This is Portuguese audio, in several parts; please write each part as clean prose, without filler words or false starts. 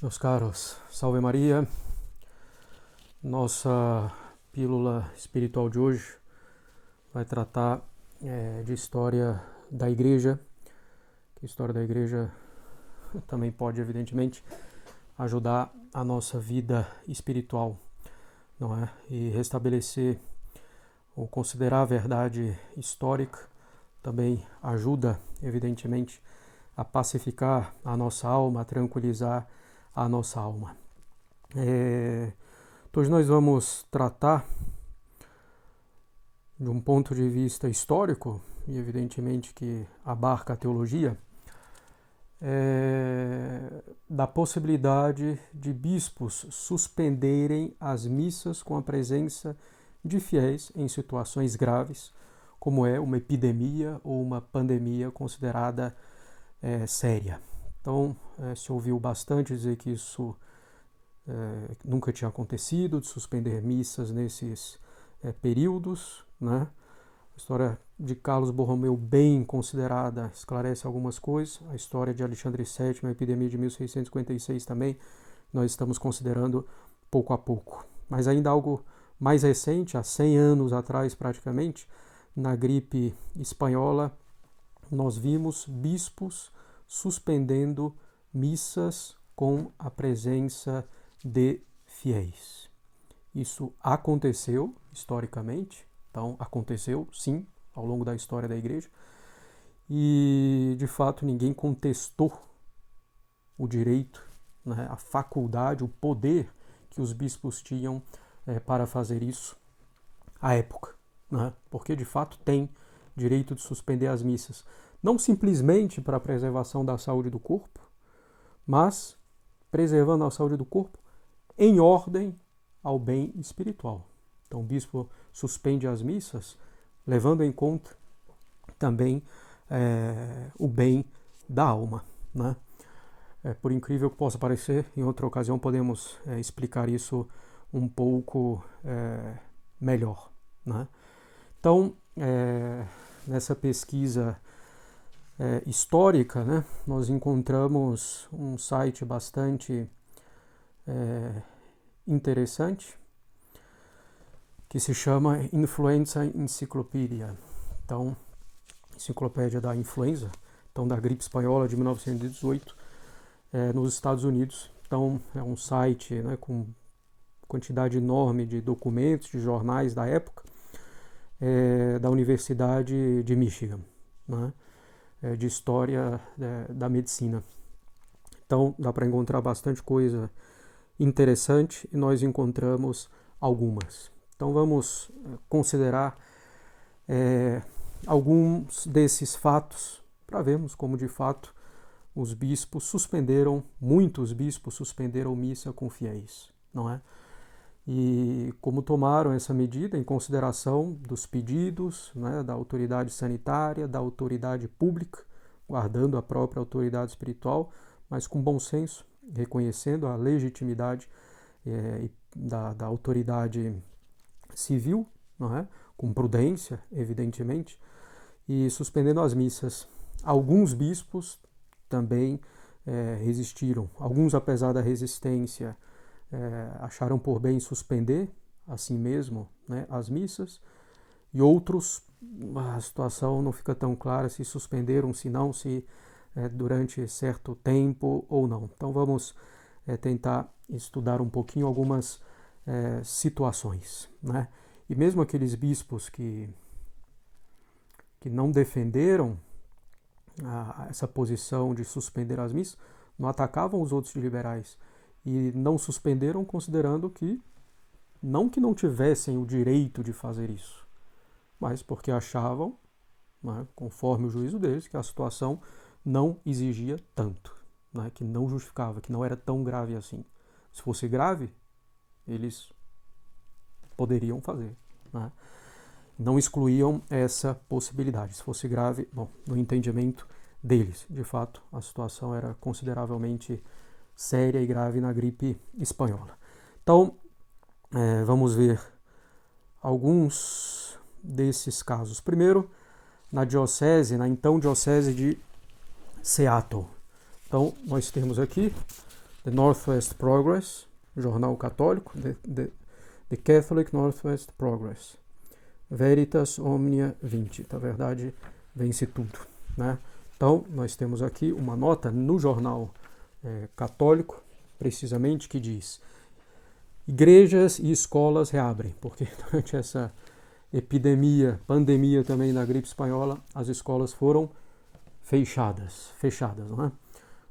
Meus caros, salve Maria. Nossa pílula espiritual de hoje vai tratar de história da igreja. A história da igreja também pode, evidentemente, ajudar a nossa vida espiritual, não é? E restabelecer ou considerar a verdade histórica também ajuda, evidentemente, a pacificar a nossa alma, a tranquilizar a nossa alma. Hoje nós vamos tratar de um ponto de vista histórico, e evidentemente que abarca a teologia, da possibilidade de bispos suspenderem as missas com a presença de fiéis em situações graves, como é uma epidemia ou uma pandemia considerada séria. Então, se ouviu bastante dizer que isso nunca tinha acontecido, de suspender missas nesses períodos, né? A história de Carlos Borromeu, bem considerada, esclarece algumas coisas. A história de Alexandre VII, a epidemia de 1656 também, nós estamos considerando pouco a pouco. Mas ainda algo mais recente, há 100 anos atrás praticamente, na gripe espanhola, nós vimos bispos suspendendo missas com a presença de fiéis. Isso aconteceu historicamente, então aconteceu sim ao longo da história da igreja, e de fato ninguém contestou o direito, né, a faculdade, o poder que os bispos tinham para fazer isso à época, né, porque de fato tem direito de suspender as missas, não simplesmente para a preservação da saúde do corpo, mas preservando a saúde do corpo em ordem ao bem espiritual. Então o bispo suspende as missas, levando em conta também o bem da alma, né? Por incrível que possa parecer, em outra ocasião podemos explicar isso um pouco melhor, né? Então, nessa pesquisa histórica, né, nós encontramos um site bastante interessante que se chama Influenza Encyclopedia. Então, enciclopédia da influenza, então da gripe espanhola de 1918, nos Estados Unidos. Então, é um site, né, com quantidade enorme de documentos, de jornais da época, da Universidade de Michigan, né, de história da medicina. Então, dá para encontrar bastante coisa interessante e nós encontramos algumas. Então, vamos considerar alguns desses fatos para vermos como de fato muitos bispos suspenderam missa com fiéis, não é? E como tomaram essa medida em consideração dos pedidos, né, da autoridade sanitária, da autoridade pública, guardando a própria autoridade espiritual, mas com bom senso, reconhecendo a legitimidade da autoridade civil, não é? Com prudência, evidentemente, e suspendendo as missas. Alguns bispos também resistiram. Alguns, apesar da resistência, acharam por bem suspender, assim mesmo, né, as missas, e outros, a situação não fica tão clara se suspenderam, se não, se durante certo tempo ou não. Então vamos tentar estudar um pouquinho algumas situações, né? E mesmo aqueles bispos que não defenderam essa posição de suspender as missas, não atacavam os outros de liberais e não suspenderam considerando que não tivessem o direito de fazer isso, mas porque achavam, né, conforme o juízo deles, que a situação não exigia tanto, né, que não justificava, que não era tão grave assim. Se fosse grave, eles poderiam fazer, né? Não excluíam essa possibilidade. Se fosse grave, bom, no entendimento deles, de fato, a situação era consideravelmente séria e grave na gripe espanhola. Então, vamos ver alguns desses casos. Primeiro, na então diocese de Seattle. Então, nós temos aqui The Northwest Progress, jornal católico, The Catholic Northwest Progress. Veritas Omnia Vincit, a verdade vence tudo, né? Então, nós temos aqui uma nota no jornal católico, precisamente, que diz: igrejas e escolas reabrem, porque durante essa pandemia também da gripe espanhola, as escolas foram fechadas, não é?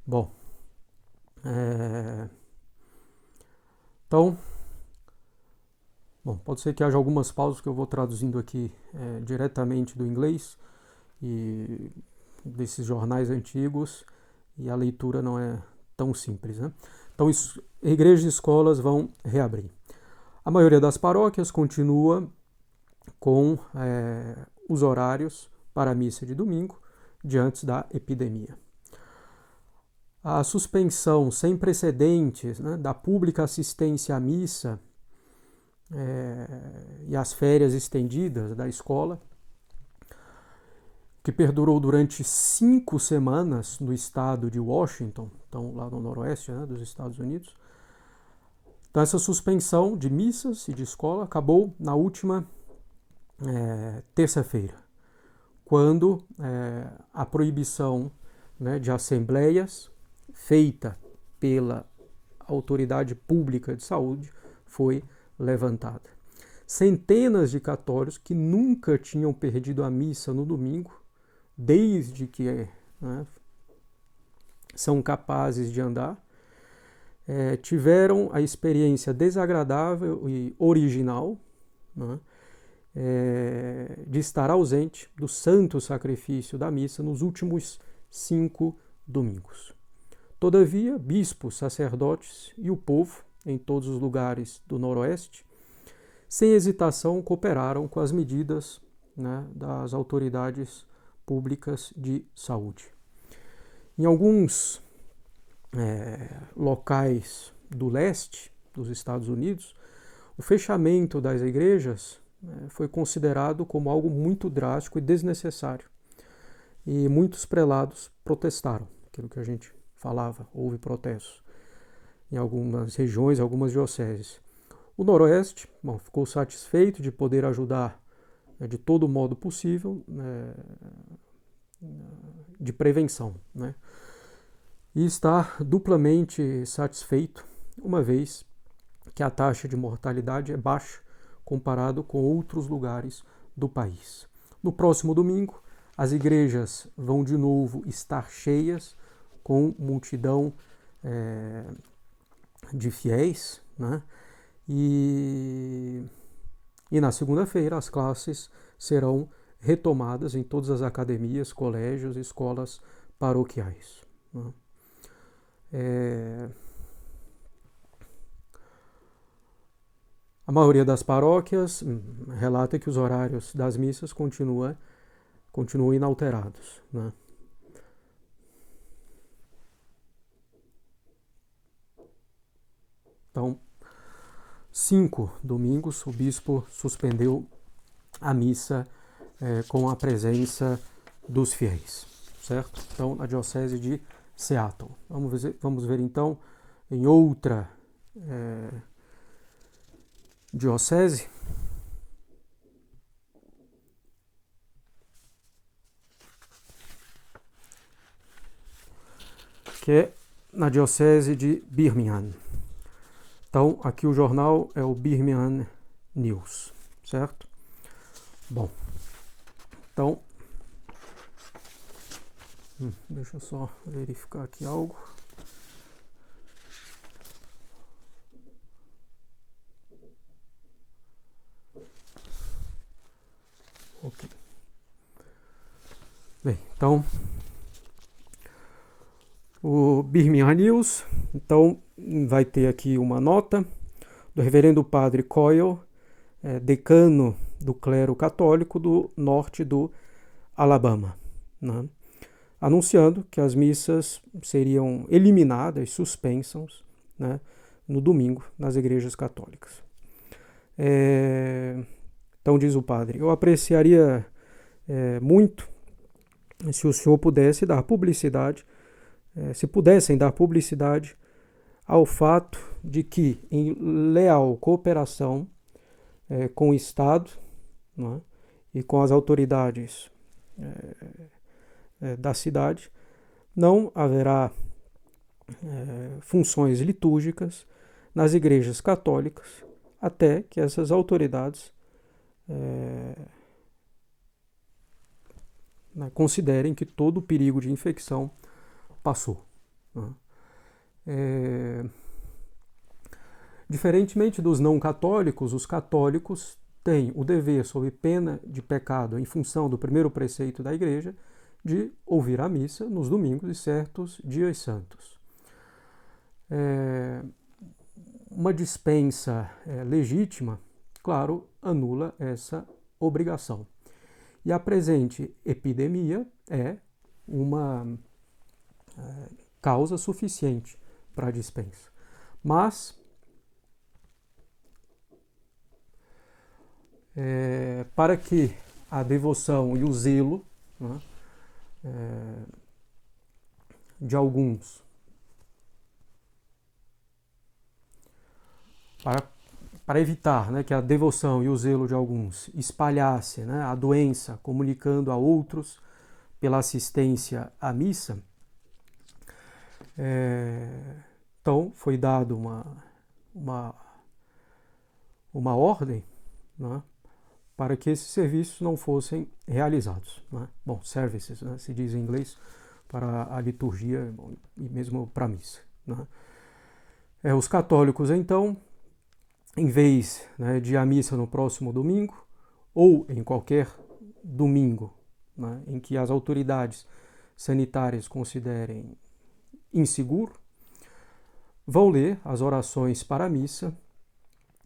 Bom, então, pode ser que haja algumas pausas que eu vou traduzindo aqui diretamente do inglês e desses jornais antigos, e a leitura não é tão simples, né? Então, igrejas e escolas vão reabrir. A maioria das paróquias continua com os horários para a missa de domingo, diante da epidemia. A suspensão sem precedentes, né, da pública assistência à missa e as férias estendidas da escola, que perdurou durante 5 semanas no estado de Washington, então lá no noroeste, né, dos Estados Unidos. Então essa suspensão de missas e de escola acabou na última terça-feira, quando a proibição, né, de assembleias feita pela autoridade pública de saúde foi levantada. Centenas de católicos que nunca tinham perdido a missa no domingo, desde que são capazes de andar, tiveram a experiência desagradável e original, né, de estar ausente do santo sacrifício da missa nos últimos 5 domingos. Todavia, bispos, sacerdotes e o povo, em todos os lugares do noroeste, sem hesitação cooperaram com as medidas, né, das autoridades públicas de saúde. Em alguns locais do leste dos Estados Unidos, o fechamento das igrejas foi considerado como algo muito drástico e desnecessário. E muitos prelados protestaram, aquilo que a gente falava, houve protestos em algumas regiões, algumas dioceses. O noroeste, ficou satisfeito de poder ajudar de todo modo possível, de prevenção, né? E está duplamente satisfeito, uma vez que a taxa de mortalidade é baixa comparado com outros lugares do país. No próximo domingo, as igrejas vão de novo estar cheias, com multidão de fiéis, né? E na segunda-feira as classes serão retomadas em todas as academias, colégios e escolas paroquiais, né? A maioria das paróquias relata que os horários das missas continuam inalterados, né? Então, 5 domingos o bispo suspendeu a missa com a presença dos fiéis, certo? Então, na diocese de Seattle. Vamos ver então em outra diocese, que é na diocese de Birmingham. Então, aqui o jornal é o Birmingham News, certo? Bom, então, deixa eu só verificar aqui algo. Ok. Bem, então, o Birmingham News, então, vai ter aqui uma nota do reverendo padre Coyle, decano do clero católico do norte do Alabama, né, anunciando que as missas seriam eliminadas, suspensas, né, no domingo nas igrejas católicas. Então diz o padre: eu apreciaria muito se o senhor pudesse dar publicidade, se pudessem dar publicidade ao fato de que, em leal cooperação com o Estado, né, e com as autoridades da cidade, não haverá funções litúrgicas nas igrejas católicas até que essas autoridades considerem que todo o perigo de infecção passou. Né? Diferentemente dos não católicos, os católicos têm o dever, sob pena de pecado, em função do primeiro preceito da Igreja, de ouvir a missa nos domingos e certos dias santos. Uma dispensa legítima, claro, anula essa obrigação. E a presente epidemia é uma causa suficiente para a dispensa. Mas, para que a devoção e o zelo, né, de alguns para evitar, né, que a devoção e o zelo de alguns espalhasse, né, a doença, comunicando a outros pela assistência à missa, então foi dado uma ordem, né, para que esses serviços não fossem realizados. Né? Bom, services, né, se diz em inglês, para a liturgia e mesmo para a missa. Né? Os católicos, então, em vez, né, de ir à missa no próximo domingo, ou em qualquer domingo, né, em que as autoridades sanitárias considerem inseguro, vão ler as orações para a missa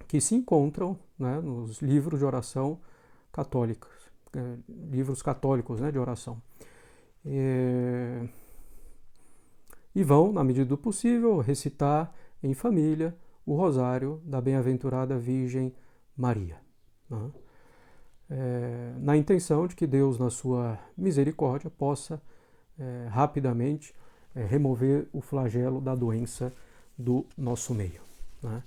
que se encontram, né, nos livros de oração católicos, livros católicos, né, de oração. E vão, na medida do possível, recitar em família o rosário da Bem-aventurada Virgem Maria, né? Na intenção de que Deus, na sua misericórdia, possa rapidamente remover o flagelo da doença do nosso meio. Né?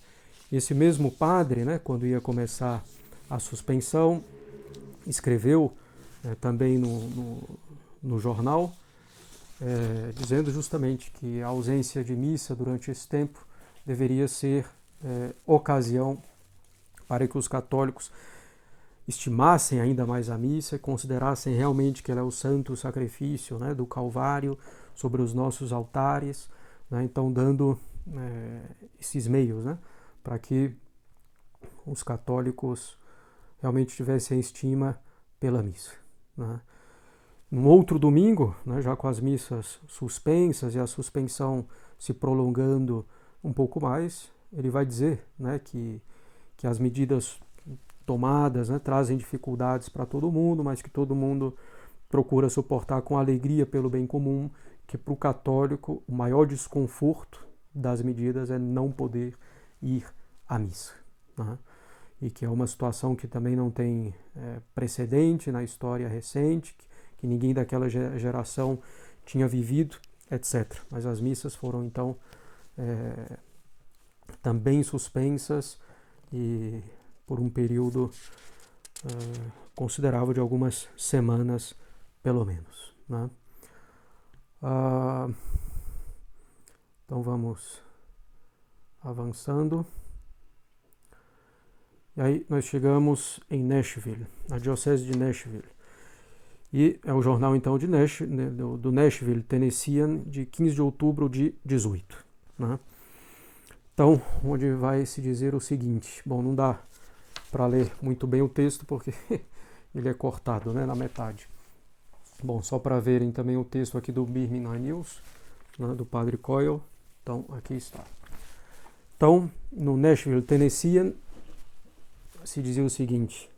Esse mesmo padre, né, quando ia começar a suspensão, escreveu também no jornal, dizendo justamente que a ausência de missa durante esse tempo deveria ser ocasião para que os católicos estimassem ainda mais a missa, considerassem realmente que ela é o santo sacrifício, né, do Calvário sobre os nossos altares, né, então dando esses meios, né, para que os católicos realmente tivessem estima pela missa. Né. Num outro domingo, né, já com as missas suspensas e a suspensão se prolongando um pouco mais, ele vai dizer, né, que as medidas tomadas, né, trazem dificuldades para todo mundo, mas que todo mundo procura suportar com alegria pelo bem comum, que para o católico o maior desconforto das medidas é não poder ir à missa. Né? E que é uma situação que também não tem precedente na história recente, que ninguém daquela geração tinha vivido, etc. Mas as missas foram então também suspensas e por um período considerável de algumas semanas, pelo menos. Né? Então vamos avançando. E aí nós chegamos em Nashville, na diocese de Nashville. E é o jornal então de do Nashville Tennessean, de 15 de outubro de 18. Né? Então, onde vai se dizer o seguinte, bom, não dá para ler muito bem o texto porque ele é cortado, né, na metade. Bom, só para verem também o texto aqui do Birmingham News, né, do Padre Coyle. Então, aqui está. Então, no Nashville Tennessean, se dizia o seguinte: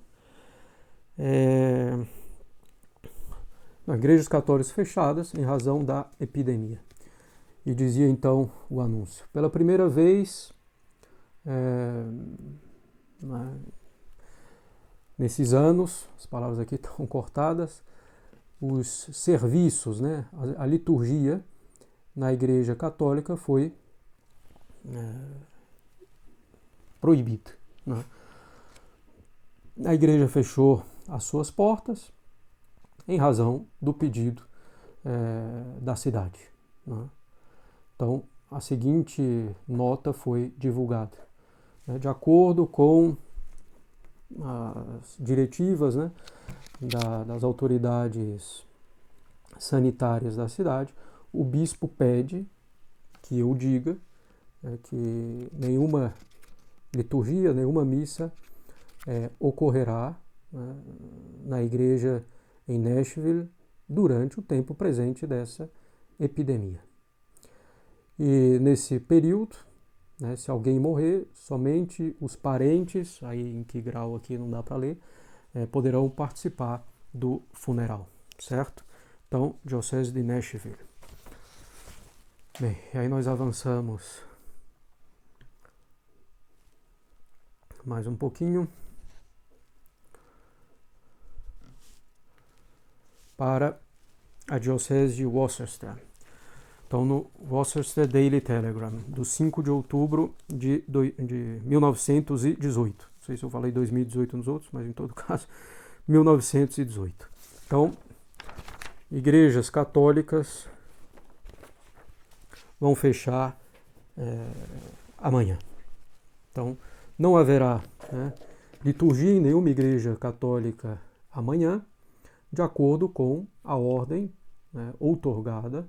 igrejas católicas fechadas em razão da epidemia. E dizia então o anúncio: pela primeira vez, nesses anos, as palavras aqui estão cortadas, os serviços, né, a liturgia na Igreja Católica foi proibida, né? A igreja fechou as suas portas em razão do pedido da cidade, né? Então, a seguinte nota foi divulgada. De acordo com as diretivas, né, das autoridades sanitárias da cidade, o bispo pede que eu diga que nenhuma liturgia, nenhuma missa ocorrerá, né, na igreja em Nashville durante o tempo presente dessa epidemia. E nesse período, né, se alguém morrer, somente os parentes, aí em que grau aqui não dá para ler, poderão participar do funeral, certo? Então, Diocese de Nashville. Bem, e aí nós avançamos mais um pouquinho para a Diocese de Worcester. Então, no Worcester Daily Telegram, do 5 de outubro de 1918. Não sei se eu falei 2018 nos outros, mas em todo caso, 1918. Então, igrejas católicas vão fechar amanhã. Então, não haverá, né, liturgia em nenhuma igreja católica amanhã, de acordo com a ordem, né, outorgada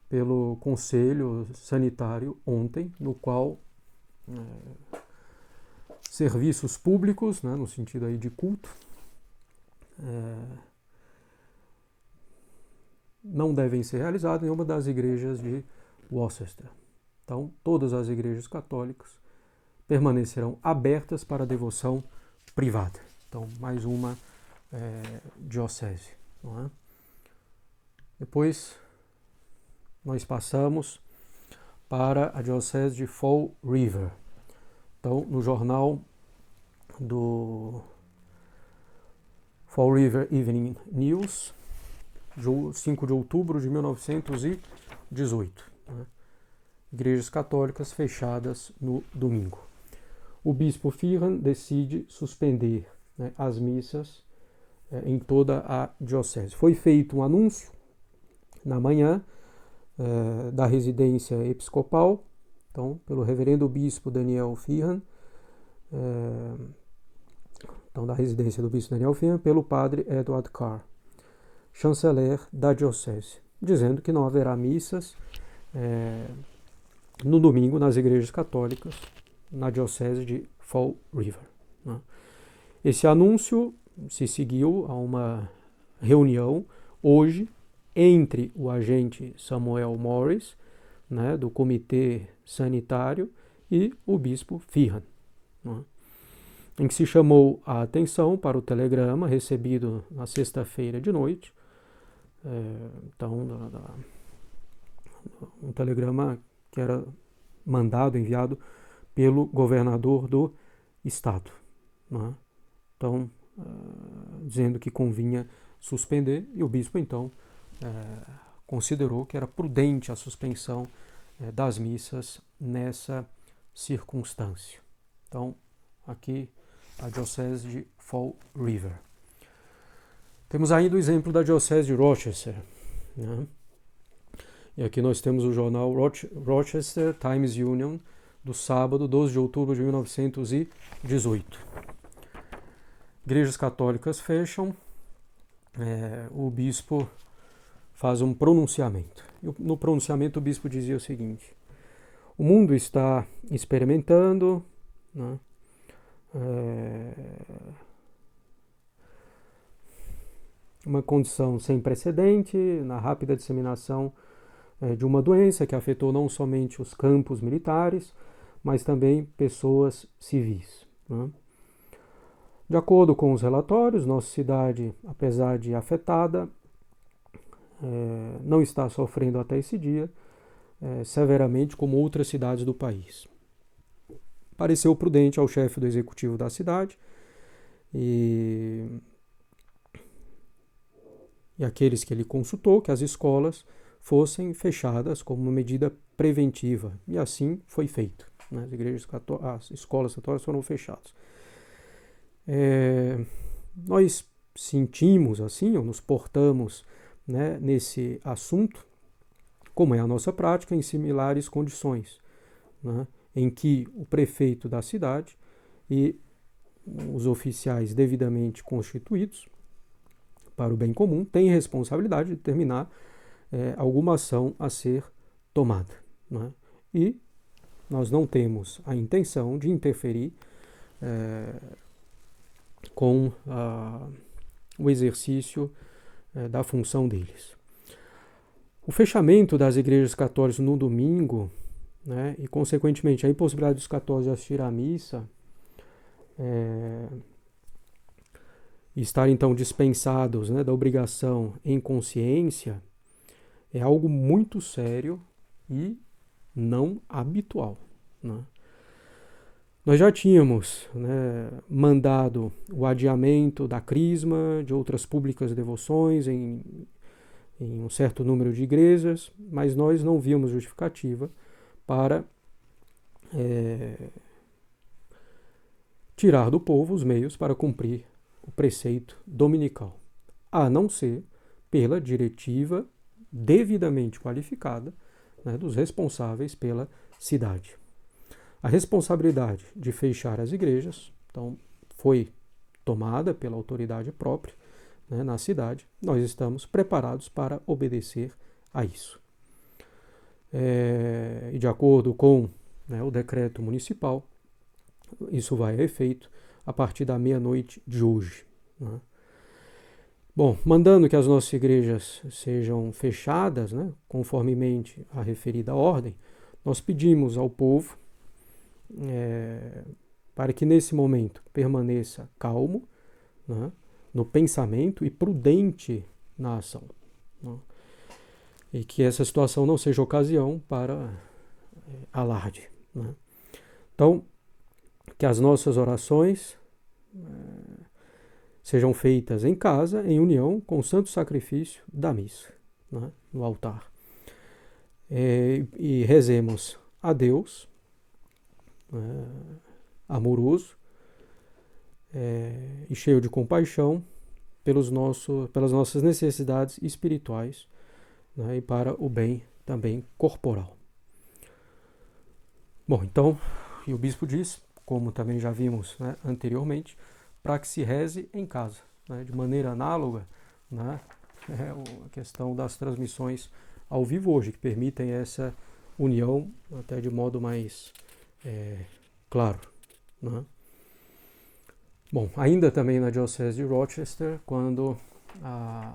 pelo Conselho Sanitário ontem, no qual serviços públicos, né, no sentido aí de culto, não devem ser realizados em uma das igrejas de Worcester. Então, todas as igrejas católicas permanecerão abertas para a devoção privada. Então, mais uma diocese, não é? Depois, nós passamos para a Diocese de Fall River. Então, no jornal do Fall River Evening News, 5 de outubro de 1918. Né? Igrejas católicas fechadas no domingo. O bispo Feehan decide suspender, né, as missas em toda a diocese. Foi feito um anúncio na manhã da residência episcopal, então, pelo reverendo bispo Daniel Feehan, então, da residência do bispo Daniel Feehan, pelo padre Edward Carr, chanceler da diocese, dizendo que não haverá missas no domingo nas igrejas católicas na diocese de Fall River, né? Esse anúncio se seguiu a uma reunião hoje entre o agente Samuel Morris, né, do Comitê Sanitário, e o bispo Feehan, né, em que se chamou a atenção para o telegrama recebido na sexta-feira de noite. Então, um telegrama que era enviado pelo governador do estado, né? Então, dizendo que convinha suspender, e o bispo então considerou que era prudente a suspensão das missas nessa circunstância. Então, aqui a Diocese de Fall River. Temos ainda o exemplo da Diocese de Rochester, né? E aqui nós temos o jornal Rochester Times Union, do sábado, 12 de outubro de 1918. Igrejas católicas fecham, o bispo faz um pronunciamento. E no pronunciamento o bispo dizia o seguinte: o mundo está experimentando, né, uma condição sem precedente na rápida disseminação de uma doença que afetou não somente os campos militares, mas também pessoas civis, né? De acordo com os relatórios, nossa cidade, apesar de afetada, não está sofrendo até esse dia severamente como outras cidades do país. Pareceu prudente ao chefe do executivo da cidade e aqueles que ele consultou que as escolas fossem fechadas como uma medida preventiva. E assim foi feito. Né? As escolas católicas foram fechadas. Nós sentimos assim, ou nos portamos, né, nesse assunto, como é a nossa prática, em similares condições, né, em que o prefeito da cidade e os oficiais devidamente constituídos para o bem comum têm responsabilidade de determinar alguma ação a ser tomada. Né? E nós não temos a intenção de interferir com o exercício da função deles. O fechamento das igrejas católicas no domingo, né, e consequentemente a impossibilidade dos católicos de assistir à missa e estar então dispensados, né, da obrigação em consciência, é algo muito sério e não habitual. Né? Nós já tínhamos, né, mandado o adiamento da crisma, de outras públicas devoções em um certo número de igrejas, mas nós não víamos justificativa para tirar do povo os meios para cumprir o preceito dominical, a não ser pela diretiva devidamente qualificada, né, dos responsáveis pela cidade. A responsabilidade de fechar as igrejas, então, foi tomada pela autoridade própria, né, na cidade. Nós estamos preparados para obedecer a isso. E de acordo com, né, o decreto municipal, isso vai a efeito a partir da meia-noite de hoje. Né? Bom, mandando que as nossas igrejas sejam fechadas, né, conformemente à referida ordem, nós pedimos ao povo para que nesse momento permaneça calmo, né, no pensamento e prudente na ação. Né, e que essa situação não seja ocasião para alarde. Né. Então, que as nossas orações sejam feitas em casa, em união com o santo sacrifício da missa, né, no altar. E rezemos a Deus, amoroso e cheio de compaixão pelas nossas necessidades espirituais, né, e para o bem também corporal. Bom, então, e o bispo diz, como também já vimos, né, anteriormente, para que se reze em casa, né, de maneira análoga, né, a questão das transmissões ao vivo hoje, que permitem essa união até de modo mais claro. Né? Bom, ainda também na Diocese de Rochester, quando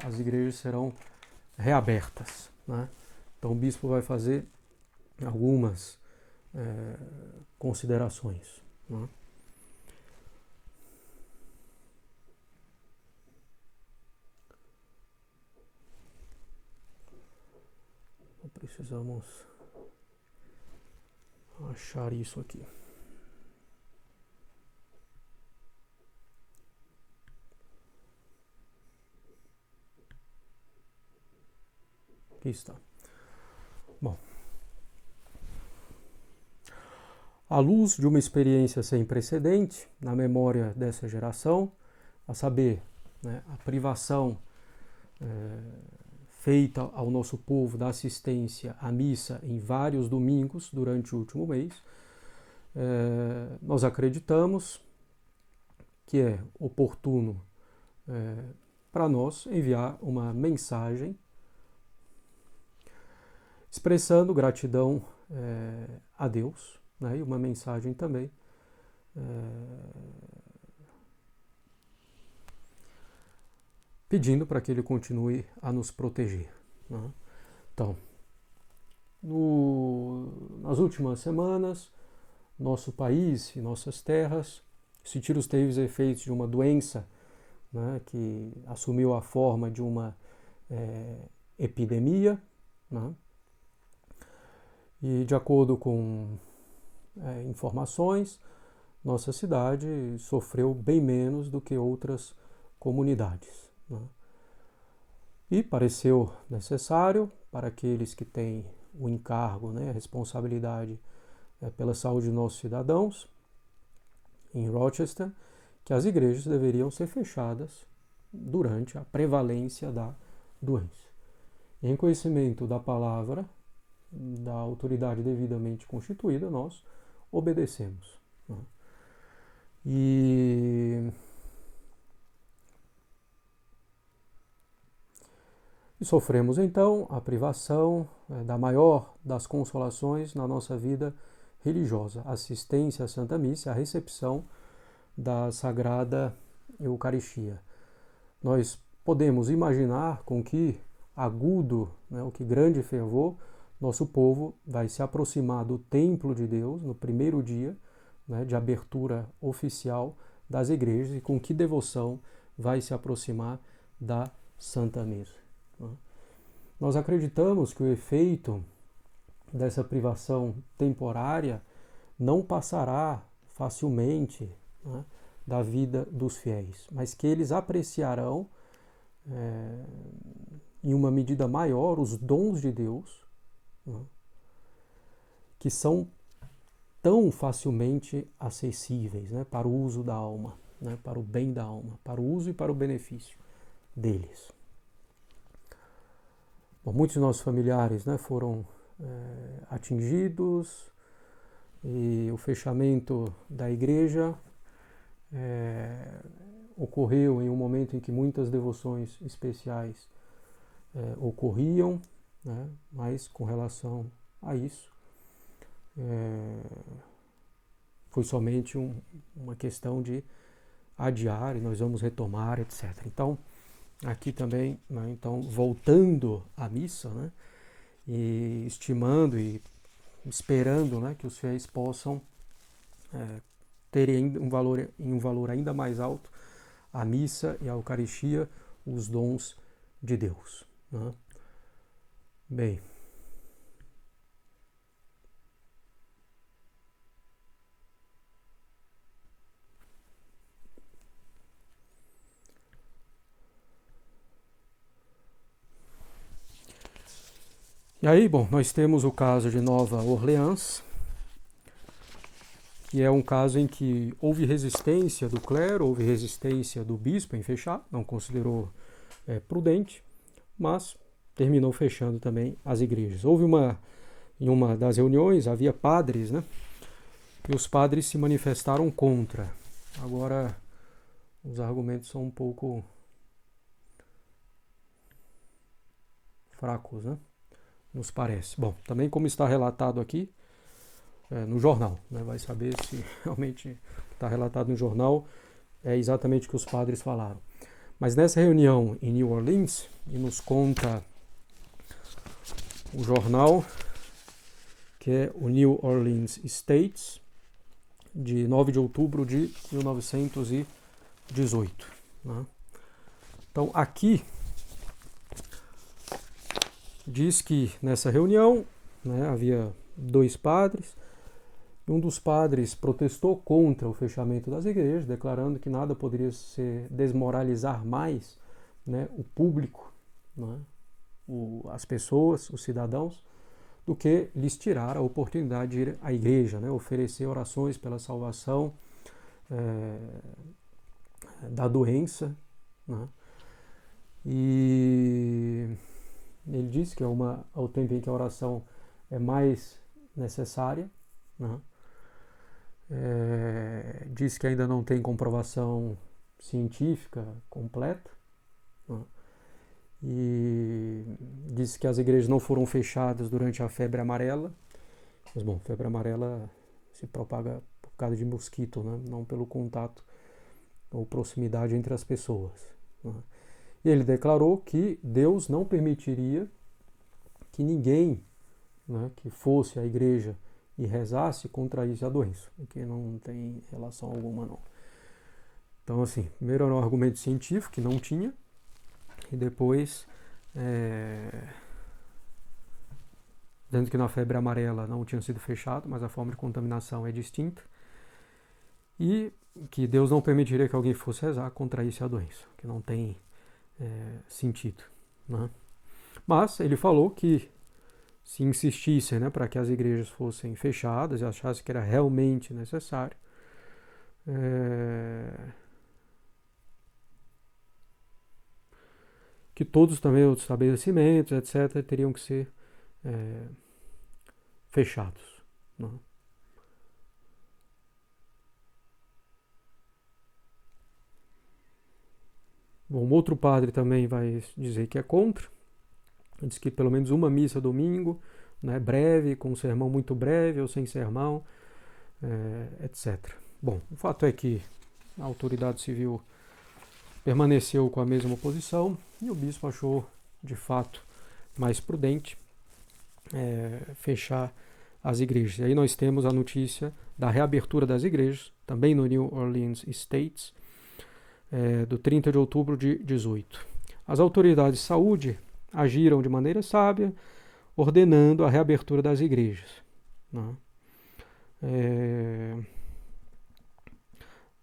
as igrejas serão reabertas. Né? Então o bispo vai fazer algumas considerações. Né? Precisamos achar isso aqui. Aqui está. Bom, à luz de uma experiência sem precedente na memória dessa geração, a saber, né, a privação feita ao nosso povo da assistência à missa em vários domingos durante o último mês, nós acreditamos que é oportuno para nós enviar uma mensagem expressando gratidão a Deus, né, e uma mensagem também pedindo para que Ele continue a nos proteger. Né? Então, nas últimas semanas, nosso país e nossas terras sentiram os terríveis efeitos de uma doença, né, que assumiu a forma de uma epidemia, né? E de acordo com informações, nossa cidade sofreu bem menos do que outras comunidades. Né? E pareceu necessário para aqueles que têm o encargo, né, a responsabilidade pela saúde dos nossos cidadãos, em Rochester, que as igrejas deveriam ser fechadas durante a prevalência da doença. Em conhecimento da palavra, da autoridade devidamente constituída, nós obedecemos. Né? E sofremos então a privação da maior das consolações na nossa vida religiosa, a assistência à Santa Missa, a recepção da Sagrada Eucaristia. Nós podemos imaginar com que agudo, né, o que grande fervor, nosso povo vai se aproximar do templo de Deus no primeiro dia, né, de abertura oficial das igrejas, e com que devoção vai se aproximar da Santa Missa. Né? Nós acreditamos que o efeito dessa privação temporária não passará facilmente, né, da vida dos fiéis, mas que eles apreciarão em uma medida maior os dons de Deus, né, que são tão facilmente acessíveis, né, para o uso da alma, né, para o bem da alma, para o uso e para o benefício deles. Bom, muitos de nossos familiares, né, foram atingidos, e o fechamento da igreja ocorreu em um momento em que muitas devoções especiais ocorriam, né, mas com relação a isso foi somente uma questão de adiar e nós vamos retomar, etc. Então, aqui também, né, então, voltando à missa, né, e estimando e esperando, né, que os fiéis possam terem um valor ainda mais alto a missa e a Eucaristia, os dons de Deus. Né? Bem, e aí, bom, nós temos o caso de Nova Orleans, que é um caso em que houve resistência do clero, houve resistência do bispo em fechar, não considerou prudente, mas terminou fechando também as igrejas. Em uma das reuniões, havia padres, né? E os padres se manifestaram contra. Agora, os argumentos são um pouco fracos, né? Nos parece. Bom, também como está relatado aqui, no jornal, né? Vai saber se realmente está relatado no jornal é exatamente o que os padres falaram. Mas nessa reunião em New Orleans, e nos conta o jornal, que é o New Orleans States, de 9 de outubro de 1918. Né? Então aqui diz que nessa reunião, né, havia 2 padres. Um dos padres protestou contra o fechamento das igrejas, declarando que nada poderia desmoralizar mais, né, o público, né, as pessoas, os cidadãos, do que lhes tirar a oportunidade de ir à igreja, né, oferecer orações pela salvação da doença. Né, e ele diz que ao tempo em que a oração é mais necessária, né, diz que ainda não tem comprovação científica completa, né? E diz que as igrejas não foram fechadas durante a febre amarela, mas bom, febre amarela se propaga por causa de mosquito, né? Não pelo contato ou proximidade entre as pessoas, né? E ele declarou que Deus não permitiria que ninguém, né, que fosse à igreja e rezasse contraísse a doença, porque não tem relação alguma não. Então assim, primeiro era um argumento científico que não tinha, e depois dizendo que na febre amarela não tinha sido fechado, mas a forma de contaminação é distinta, e que Deus não permitiria que alguém fosse rezar contraísse a doença, que não tem sentido, né? Mas ele falou que se insistissem, né, para que as igrejas fossem fechadas e achassem que era realmente necessário, que todos também os estabelecimentos, etc., teriam que ser fechados. Né? Bom, outro padre também vai dizer que é contra. Diz que pelo menos uma missa domingo, né, breve, com um sermão muito breve ou sem sermão, etc. Bom, o fato é que a autoridade civil permaneceu com a mesma posição e o bispo achou, de fato, mais prudente fechar as igrejas. E aí nós temos a notícia da reabertura das igrejas, também no New Orleans Estates, do 30 de outubro de 18. As autoridades de saúde agiram de maneira sábia, ordenando a reabertura das igrejas. Né?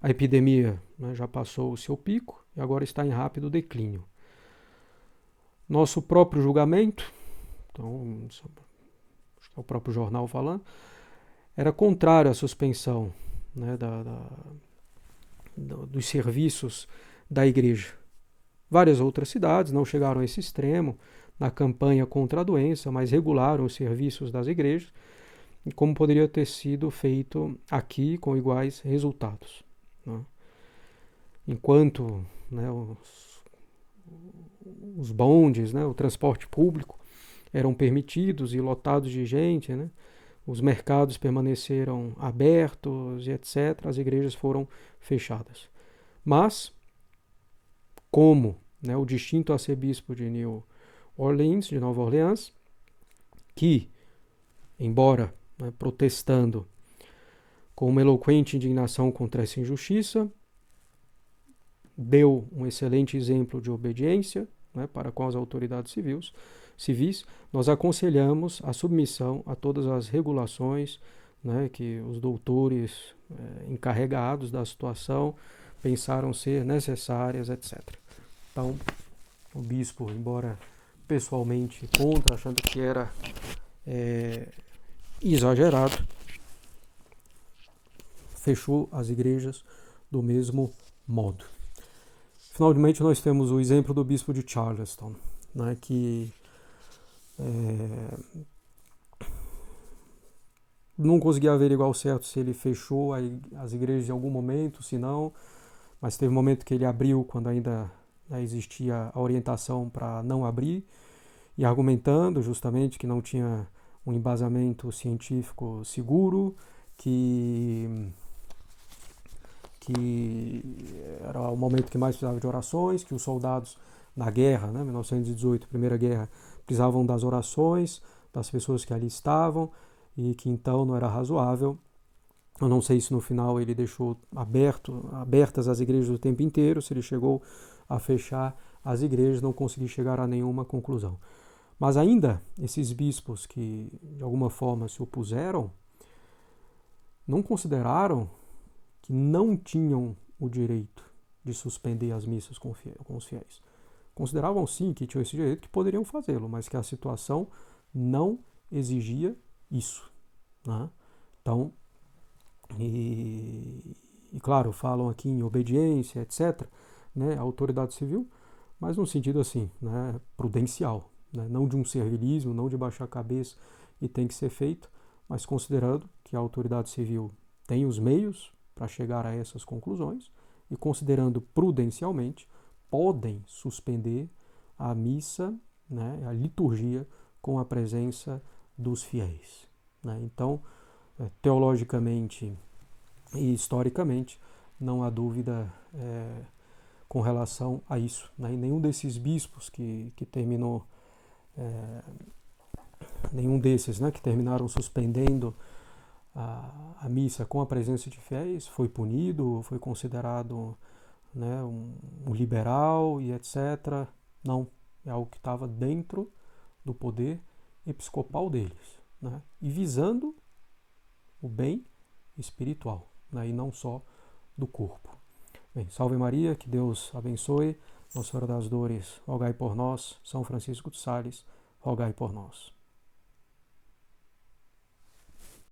A epidemia, né, já passou o seu pico e agora está em rápido declínio. Nosso próprio julgamento, então, acho que é o próprio jornal falando, era contrário à suspensão, né, dos serviços da igreja. Várias outras cidades não chegaram a esse extremo na campanha contra a doença, mas regularam os serviços das igrejas, como poderia ter sido feito aqui com iguais resultados. Né? Enquanto, né, os bondes, né, o transporte público eram permitidos e lotados de gente, né, os mercados permaneceram abertos e etc., as igrejas foram fechadas. Mas, como, né, o distinto arcebispo de New Orleans, de Nova Orleans, que, embora, né, protestando com uma eloquente indignação contra essa injustiça, deu um excelente exemplo de obediência, né, para com as autoridades civis, nós aconselhamos a submissão a todas as regulações, né, que os doutores encarregados da situação pensaram ser necessárias, etc. Então, o bispo, embora pessoalmente contra, achando que era exagerado, fechou as igrejas do mesmo modo. Finalmente, nós temos o exemplo do bispo de Charleston, né, que não consegui averiguar ao certo se ele fechou as igrejas em algum momento, se não, mas teve um momento que ele abriu quando ainda existia a orientação para não abrir, e argumentando justamente que não tinha um embasamento científico seguro, que era o momento que mais precisava de orações, que os soldados na guerra, né, 1918, Primeira Guerra, precisavam das orações das pessoas que ali estavam e que então não era razoável. Eu não sei se no final ele deixou abertas as igrejas o tempo inteiro, se ele chegou a fechar as igrejas, não consegui chegar a nenhuma conclusão. Mas ainda esses bispos que de alguma forma se opuseram, não consideraram que não tinham o direito de suspender as missas com os fiéis. Consideravam sim que tinham esse direito, que poderiam fazê-lo, mas que a situação não exigia isso. Né? Então, e claro, falam aqui em obediência, etc., né, a autoridade civil, mas num sentido assim, né, prudencial, né, não de um servilismo, não de baixar a cabeça e tem que ser feito, mas considerando que a autoridade civil tem os meios para chegar a essas conclusões e considerando prudencialmente, podem suspender a missa, né, a liturgia com a presença dos fiéis. Né? Então, teologicamente e historicamente, não há dúvida com relação a isso. Né? E nenhum desses bispos que terminou, nenhum desses, né, que terminaram suspendendo a missa com a presença de fiéis foi punido, foi considerado, né, um liberal e etc. Não, é algo que estava dentro do poder episcopal deles, né, e visando o bem espiritual, né, e não só do corpo. Bem, salve Maria, que Deus abençoe Nossa Senhora das Dores, rogai por nós. São Francisco de Sales, rogai por nós.